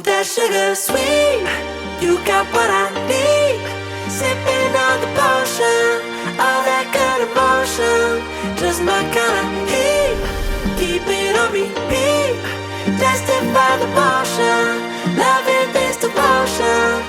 that sugar sweet. You got what I need. Sipping on the potion, all that good emotion, just my kind of heat. Keep it on repeat. Tested by the motion, loving this devotion.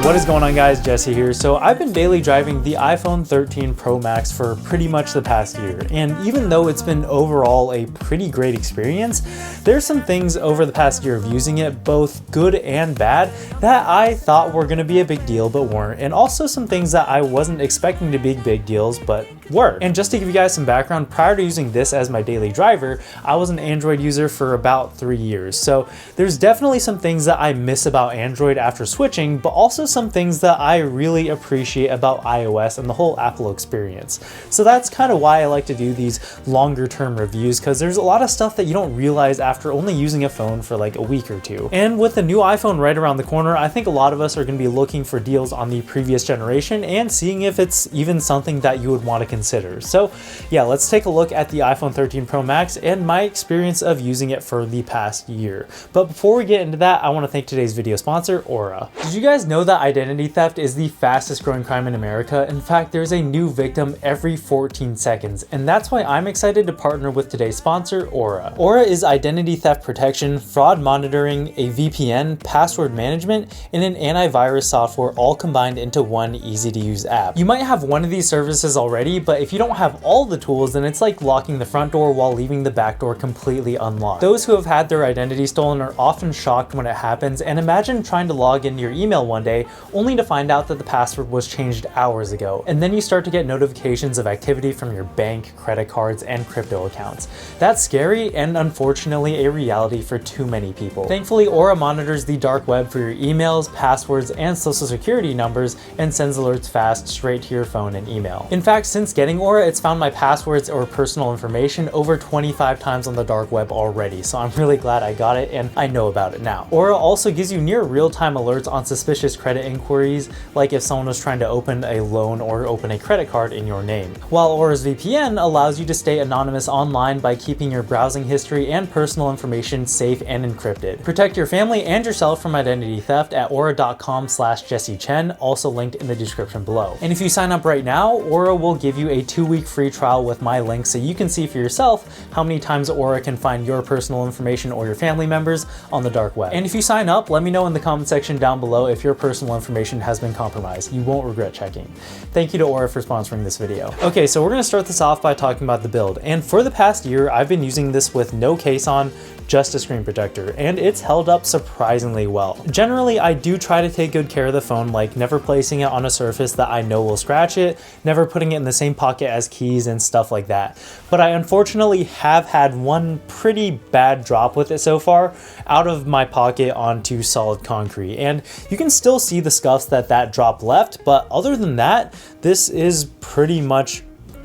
What is going on, guys? Jesse here. So I've been daily driving the iPhone 13 Pro Max for pretty much the past year, and even though it's been overall a pretty great experience, there's some things over the past year of using it, both good and bad, that I thought were going to be a big deal but weren't, and also some things that I wasn't expecting to be big deals but were. And just to give you guys some background, prior to using this as my daily driver, I was an Android user for about 3 years. So there's definitely some things that I miss about Android after switching, but also some things that I really appreciate about iOS and the whole Apple experience. So that's kind of why I like to do these longer term reviews, because there's a lot of stuff that you don't realize after only using a phone for like a week or two. And with the new iPhone right around the corner, I think a lot of us are going to be looking for deals on the previous generation and seeing if it's even something that you would want to consider. So yeah, let's take a look at the iPhone 13 Pro Max and my experience of using it for the past year. But before we get into that, I want to thank today's video sponsor, Aura. Did you guys know that identity theft is the fastest growing crime in America? In fact, there's a new victim every 14 seconds, and that's why I'm excited to partner with today's sponsor, Aura. Aura is identity theft protection, fraud monitoring, a VPN, password management, and an antivirus software all combined into one easy to use app. You might have one of these services already, but if you don't have all the tools, then it's like locking the front door while leaving the back door completely unlocked. Those who have had their identity stolen are often shocked when it happens, and imagine trying to log into your email one day only to find out that the password was changed hours ago. And then you start to get notifications of activity from your bank, credit cards, and crypto accounts. That's scary and unfortunately a reality for too many people. Thankfully, Aura monitors the dark web for your emails, passwords, and social security numbers and sends alerts fast straight to your phone and email. In fact, since getting Aura, it's found my passwords or personal information over 25 times on the dark web already, so I'm really glad I got it and I know about it now. Aura also gives you near real-time alerts on suspicious credit inquiries, like if someone was trying to open a loan or open a credit card in your name. While Aura's VPN allows you to stay anonymous online by keeping your browsing history and personal information safe and encrypted. Protect your family and yourself from identity theft at aura.com/jessechen, also linked in the description below. And if you sign up right now, Aura will give you a 2-week free trial with my link so you can see for yourself how many times Aura can find your personal information or your family members on the dark web. And if you sign up, let me know in the comment section down below if your personal information has been compromised. You won't regret checking. Thank you to Aura for sponsoring this video. Okay, so we're going to start this off by talking about the build. And for the past year, I've been using this with no case on, just a screen protector, and it's held up surprisingly well. Generally, I do try to take good care of the phone, like never placing it on a surface that I know will scratch it, never putting it in the same pocket as keys and stuff like that. But I unfortunately have had one pretty bad drop with it so far, out of my pocket onto solid concrete. And you can still see the scuffs that drop left, but other than that, this is pretty much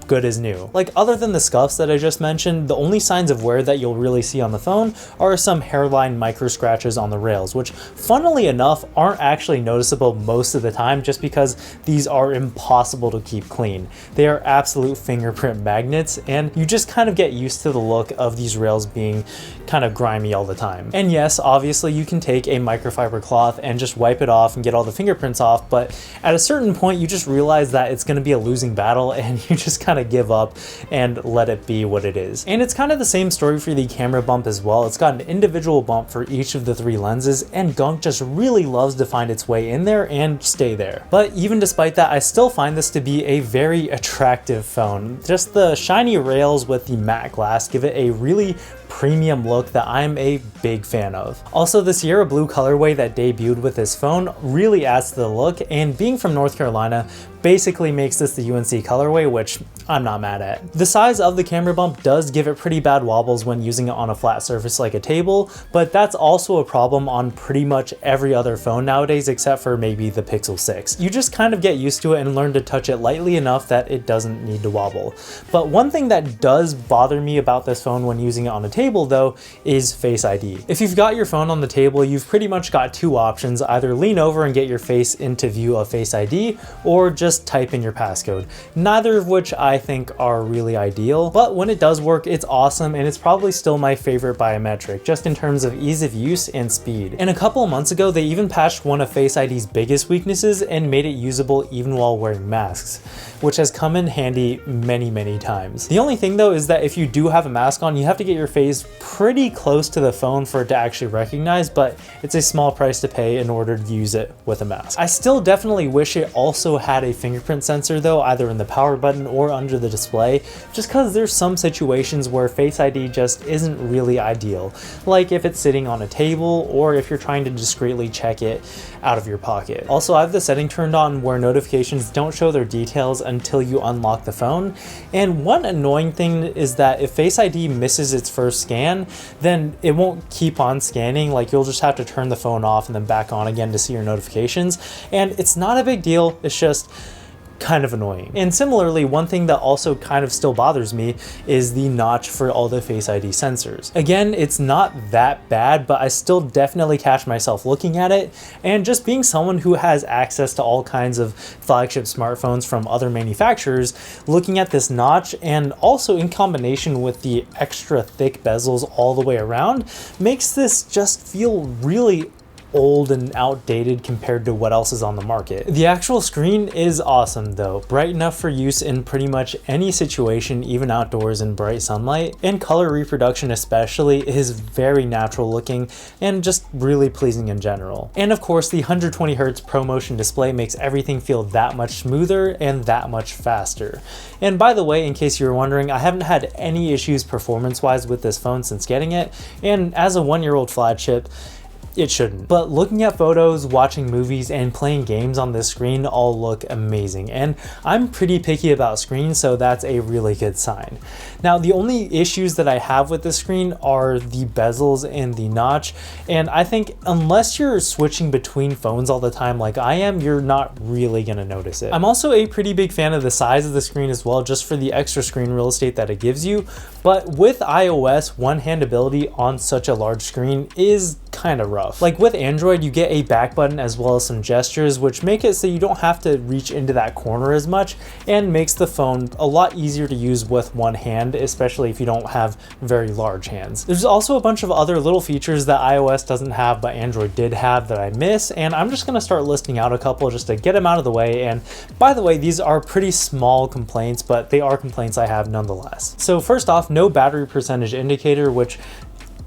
good as new. Like, other than the scuffs that I just mentioned, the only signs of wear that you'll really see on the phone are some hairline micro scratches on the rails, which funnily enough aren't actually noticeable most of the time just because these are impossible to keep clean. They are absolute fingerprint magnets, and you just kind of get used to the look of these rails being kind of grimy all the time. And yes, obviously you can take a microfiber cloth and just wipe it off and get all the fingerprints off, but at a certain point you just realize that it's going to be a losing battle and you just kind of give up and let it be what it is. And it's kind of the same story for the camera bump as well. It's got an individual bump for each of the 3 lenses, and gunk just really loves to find its way in there and stay there. But even despite that, I still find this to be a very attractive phone. Just the shiny rails with the matte glass give it a really premium look that I'm a big fan of. Also, the Sierra Blue colorway that debuted with this phone really adds to the look, and being from North Carolina basically makes this the UNC colorway, which I'm not mad at. The size of the camera bump does give it pretty bad wobbles when using it on a flat surface like a table, but that's also a problem on pretty much every other phone nowadays except for maybe the Pixel 6. You just kind of get used to it and learn to touch it lightly enough that it doesn't need to wobble. But one thing that does bother me about this phone when using it on a table table though is Face ID. If you've got your phone on the table, you've pretty much got two options: either lean over and get your face into view of Face ID, or just type in your passcode. Neither of which I think are really ideal, but when it does work, it's awesome, and it's probably still my favorite biometric, just in terms of ease of use and speed. And a couple of months ago, they even patched one of Face ID's biggest weaknesses and made it usable even while wearing masks, which has come in handy many times. The only thing though is that if you do have a mask on, you have to get your face pretty close to the phone for it to actually recognize, but it's a small price to pay in order to use it with a mask. I still definitely wish it also had a fingerprint sensor though, either in the power button or under the display, just because there's some situations where Face ID just isn't really ideal, like if it's sitting on a table or if you're trying to discreetly check it out of your pocket. Also, I have the setting turned on where notifications don't show their details until you unlock the phone, and one annoying thing is that if Face ID misses its first scan, then it won't keep on scanning. Like, you'll just have to turn the phone off and then back on again to see your notifications, and it's not a big deal, it's just kind of annoying. And similarly, one thing that also kind of still bothers me is the notch for all the Face ID sensors. Again, it's not that bad, but I still definitely catch myself looking at it, and just being someone who has access to all kinds of flagship smartphones from other manufacturers, looking at this notch, and also in combination with the extra thick bezels all the way around, makes this just feel really old and outdated compared to what else is on the market. The actual screen is awesome though, bright enough for use in pretty much any situation, even outdoors in bright sunlight, and color reproduction especially is very natural looking and just really pleasing in general. And of course, the 120Hz ProMotion display makes everything feel that much smoother and that much faster. And by the way, in case you were wondering, I haven't had any issues performance-wise with this phone since getting it, and as a one-year-old flagship, it shouldn't. But looking at photos, watching movies, and playing games on this screen all look amazing, and I'm pretty picky about screens, so that's a really good sign. Now, the only issues that I have with this screen are the bezels and the notch, and I think unless you're switching between phones all the time like I am, you're not really gonna notice it. I'm also a pretty big fan of the size of the screen as well, just for the extra screen real estate that it gives you, but with iOS, one-handability on such a large screen is kind of rough. Like with Android, you get a back button as well as some gestures, which make it so you don't have to reach into that corner as much, and makes the phone a lot easier to use with one hand, especially if you don't have very large hands. There's also a bunch of other little features that iOS doesn't have but Android did have that I miss, and I'm just gonna start listing out a couple just to get them out of the way. And by the way, these are pretty small complaints, but they are complaints I have nonetheless. So first off, no battery percentage indicator, which,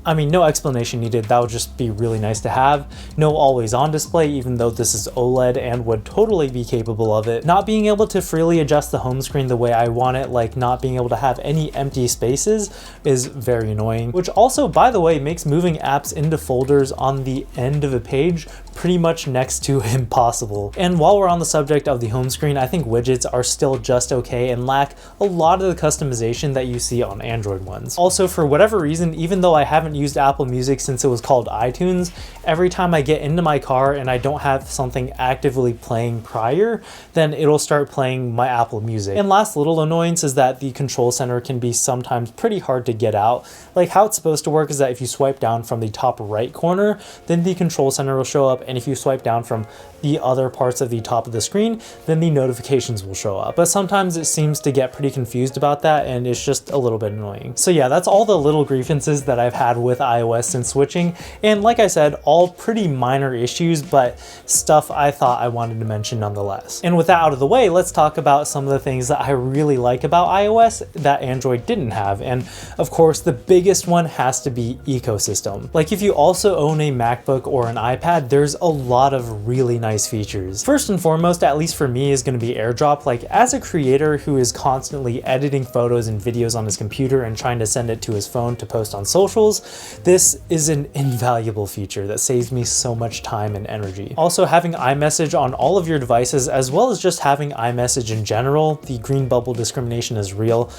I mean, no explanation needed, that would just be really nice to have. No always on display, even though this is OLED and would totally be capable of it. Not being able to freely adjust the home screen the way I want it, like not being able to have any empty spaces, is very annoying. Which also, by the way, makes moving apps into folders on the end of a page pretty much next to impossible. And while we're on the subject of the home screen, I think widgets are still just okay and lack a lot of the customization that you see on Android ones. Also, for whatever reason, even though I haven't used Apple Music since it was called iTunes, every time I get into my car and I don't have something actively playing prior, then it'll start playing my Apple Music. And last little annoyance is that the control center can be sometimes pretty hard to get out. Like, how it's supposed to work is that if you swipe down from the top right corner, then the control center will show up, and if you swipe down from the other parts of the top of the screen, then the notifications will show up. But sometimes it seems to get pretty confused about that, and it's just a little bit annoying. So yeah, that's all the little grievances that I've had with iOS since switching, and like I said, all pretty minor issues, but stuff I thought I wanted to mention nonetheless. And with that out of the way, let's talk about some of the things that I really like about iOS that Android didn't have. And of course, the biggest one has to be ecosystem. Like, if you also own a MacBook or an iPad, there's a lot of really nice features. First and foremost, at least for me, is going to be AirDrop. Like, as a creator who is constantly editing photos and videos on his computer and trying to send it to his phone to post on socials, this is an invaluable feature that saves me so much time and energy. Also, having iMessage on all of your devices, as well as just having iMessage in general, the green bubble discrimination is real,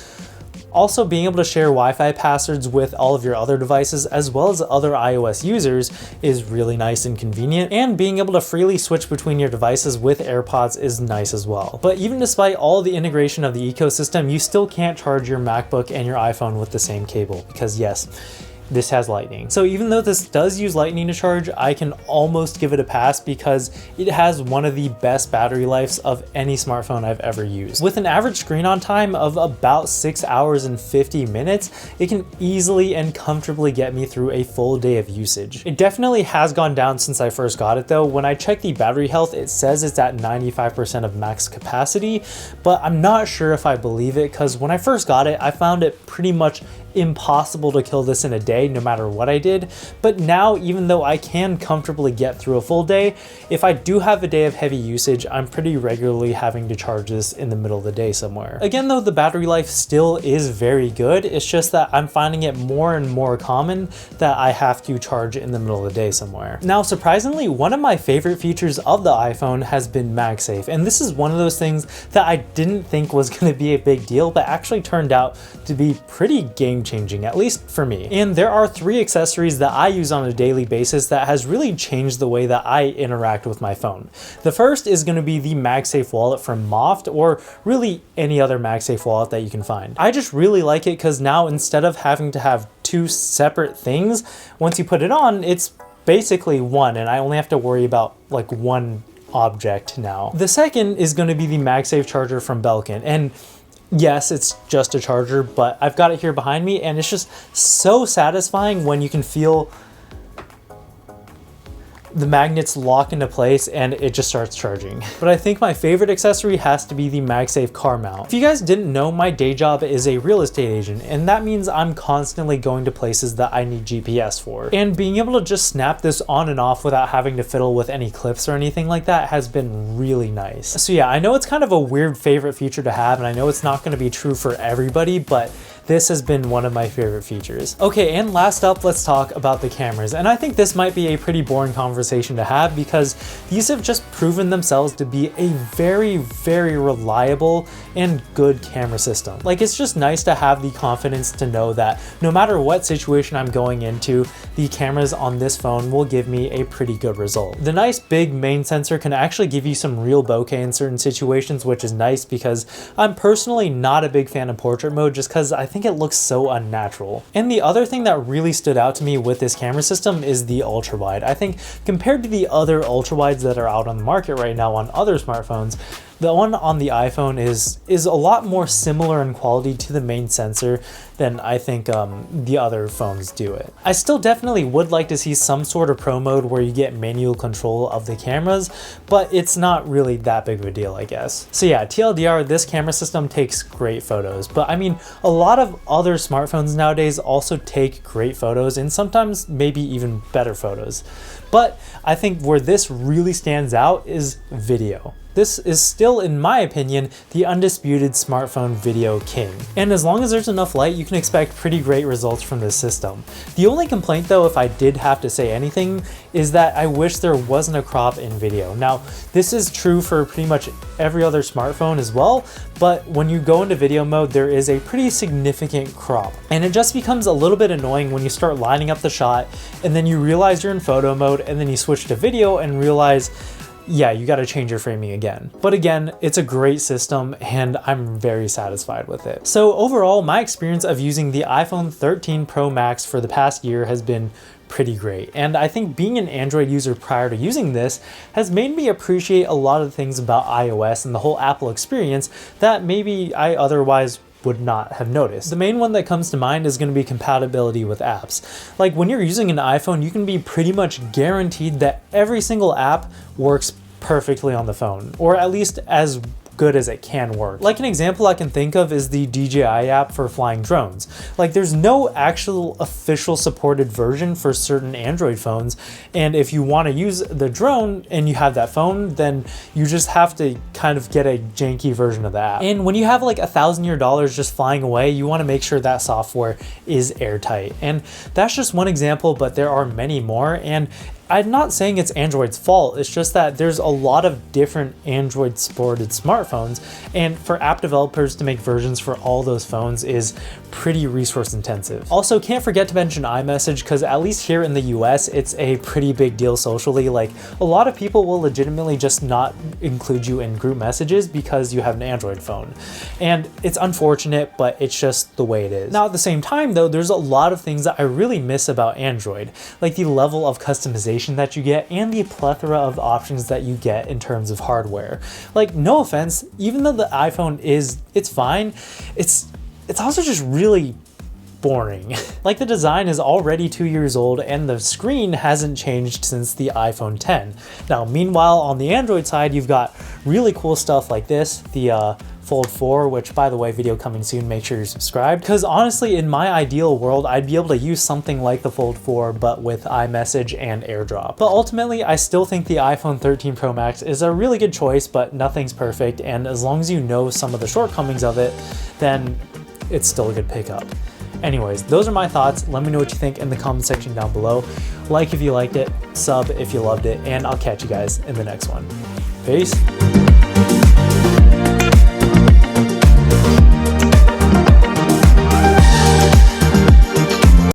Also, being able to share Wi-Fi passwords with all of your other devices as well as other iOS users is really nice and convenient, and being able to freely switch between your devices with AirPods is nice as well. But even despite all the integration of the ecosystem, you still can't charge your MacBook and your iPhone with the same cable because yes, this has lightning. So even though this does use lightning to charge, I can almost give it a pass because it has one of the best battery lives of any smartphone I've ever used. With an average screen on time of about 6 hours and 50 minutes, it can easily and comfortably get me through a full day of usage. It definitely has gone down since I first got it though. When I check the battery health, it says it's at 95% of max capacity, but I'm not sure if I believe it because when I first got it, I found it pretty much impossible to kill this in a day no matter what I did. But now, even though I can comfortably get through a full day, if I do have a day of heavy usage, I'm pretty regularly having to charge this in the middle of the day somewhere. Again though, the battery life still is very good. It's just that I'm finding it more and more common that I have to charge it in the middle of the day somewhere. Now, surprisingly, one of my favorite features of the iPhone has been MagSafe, and this is one of those things that I didn't think was going to be a big deal, but actually turned out to be pretty game-changing, at least for me. And there are 3 accessories that I use on a daily basis that has really changed the way that I interact with my phone. The first is going to be the MagSafe wallet from Moft, or really any other MagSafe wallet that you can find. I just really like it because now, instead of having to have 2 separate things, once you put it on, it's basically one, and I only have to worry about like one object now. The second is going to be the MagSafe Charger from Belkin, and yes, it's just a charger, but I've got it here behind me, and it's just so satisfying when you can feel the magnets lock into place and it just starts charging. But I think my favorite accessory has to be the MagSafe car mount. If you guys didn't know, my day job is a real estate agent, and that means I'm constantly going to places that I need GPS for. And being able to just snap this on and off without having to fiddle with any clips or anything like that has been really nice. So yeah, I know it's kind of a weird favorite feature to have, and I know it's not going to be true for everybody, but this has been one of my favorite features. Okay, and last up, let's talk about the cameras. And I think this might be a pretty boring conversation to have because these have just proven themselves to be a very, very reliable and good camera system. Like, it's just nice to have the confidence to know that no matter what situation I'm going into, the cameras on this phone will give me a pretty good result. The nice big main sensor can actually give you some real bokeh in certain situations, which is nice because I'm personally not a big fan of portrait mode just because I think it looks so unnatural. And the other thing that really stood out to me with this camera system is the ultra wide. I think compared to the other ultra wides that are out on the market right now on other smartphones, the one on the iPhone is a lot more similar in quality to the main sensor than I think the other phones do it. I still definitely would like to see some sort of pro mode where you get manual control of the cameras, but it's not really that big of a deal, I guess. So yeah, TLDR, this camera system takes great photos, but I mean, a lot of other smartphones nowadays also take great photos and sometimes maybe even better photos. But I think where this really stands out is video. This is still, in my opinion, the undisputed smartphone video king. And as long as there's enough light, you can expect pretty great results from this system. The only complaint though, if I did have to say anything, is that I wish there wasn't a crop in video. Now, this is true for pretty much every other smartphone as well, but when you go into video mode, there is a pretty significant crop. And it just becomes a little bit annoying when you start lining up the shot, and then you realize you're in photo mode, and then you switch to video and realize, yeah, you got to change your framing again. But again, it's a great system and I'm very satisfied with it. So overall, my experience of using the iPhone 13 Pro Max for the past year has been pretty great. And I think being an Android user prior to using this has made me appreciate a lot of things about iOS and the whole Apple experience that maybe I otherwise would not have noticed. The main one that comes to mind is going to be compatibility with apps. Like when you're using an iPhone, you can be pretty much guaranteed that every single app works perfectly on the phone, or at least as good as it can work. Like an example I can think of is the DJI app for flying drones. Like there's no actual official supported version for certain Android phones, and if you want to use the drone and you have that phone, then you just have to kind of get a janky version of the app. And when you have like $1,000 just flying away, you want to make sure that software is airtight. And that's just one example, but there are many more. And I'm not saying it's Android's fault, it's just that there's a lot of different Android supported smartphones, and for app developers to make versions for all those phones is pretty resource intensive. Also, can't forget to mention iMessage, because at least here in the US, it's a pretty big deal socially. Like, a lot of people will legitimately just not include you in group messages because you have an Android phone. And it's unfortunate, but it's just the way it is. Now, at the same time though, there's a lot of things that I really miss about Android, like the level of customization that you get and the plethora of options that you get in terms of hardware. Like, no offense, even though the iPhone it's fine, it's also just really boring. Like, the design is already 2 years old and the screen hasn't changed since the iPhone 10. Now, meanwhile, on the Android side, you've got really cool stuff like this, the Fold 4, which, by the way, video coming soon, make sure you're subscribed. Because honestly, in my ideal world, I'd be able to use something like the Fold 4, but with iMessage and AirDrop. But ultimately, I still think the iPhone 13 Pro Max is a really good choice, but nothing's perfect. And as long as you know some of the shortcomings of it, then it's still a good pickup. Anyways, those are my thoughts. Let me know what you think in the comment section down below. Like if you liked it, sub if you loved it, and I'll catch you guys in the next one. Peace.